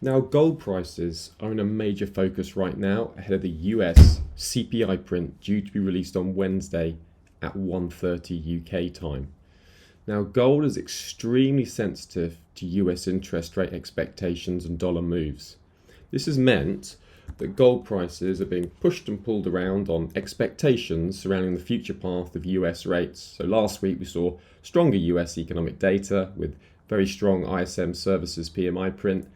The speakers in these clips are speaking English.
Now, gold prices are in a major focus right now ahead of the US CPI print due to be released on Wednesday at 1:30 UK time. Now, gold is extremely sensitive to US interest rate expectations and dollar moves. This has meant that gold prices are being pushed and pulled around on expectations surrounding the future path of US rates. So last week we saw stronger US economic data with very strong ISM services PMI print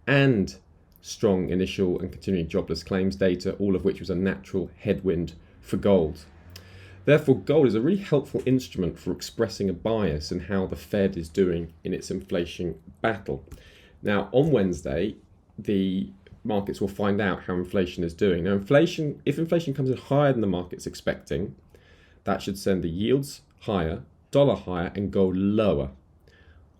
and strong initial and continuing jobless claims data, all of which was a natural headwind for gold. Therefore, gold is a really helpful instrument for expressing a bias in how the Fed is doing in its inflation battle. Now, on Wednesday, the markets will find out how inflation is doing. Now, if inflation comes in higher than the market's expecting, that should send the yields higher, dollar higher, and gold lower.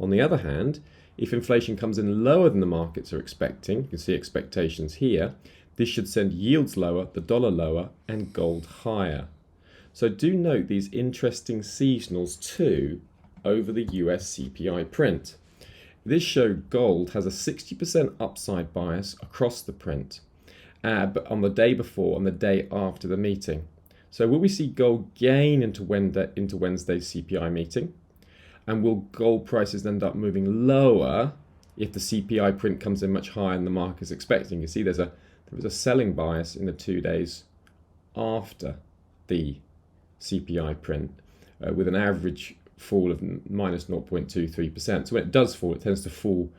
On the other hand, if inflation comes in lower than the markets are expecting, you can see expectations here, this should send yields lower, the dollar lower, and gold higher. So do note these interesting seasonals too over the US CPI print. This showed gold has a 60% upside bias across the print, but on the day before and the day after the meeting. So will we see gold gain into Wednesday's CPI meeting? And will gold prices end up moving lower if the CPI print comes in much higher than the market is expecting? You see there was a selling bias in the 2 days after the CPI print with an average fall of minus 0.23%. So when it does fall, it tends to fall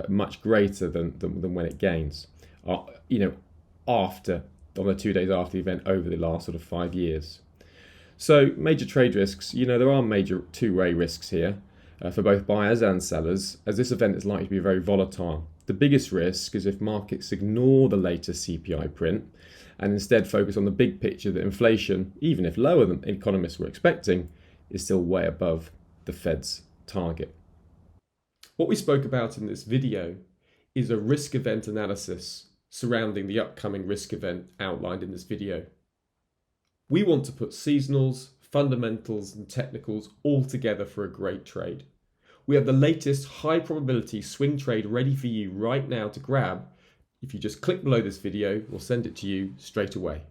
much greater than when it gains, after, on the 2 days after the event over the last sort of 5 years. So major trade risks, there are major two-way risks here for both buyers and sellers, as this event is likely to be very volatile. The biggest risk is if markets ignore the latest CPI print and instead focus on the big picture that inflation, even if lower than economists were expecting, is still way above the Fed's target. What we spoke about in this video is a risk event analysis surrounding the upcoming risk event outlined in this video. We want to put seasonals, fundamentals, and technicals all together for a great trade. We have the latest high probability swing trade ready for you right now to grab. If you just click below this video, we'll send it to you straight away.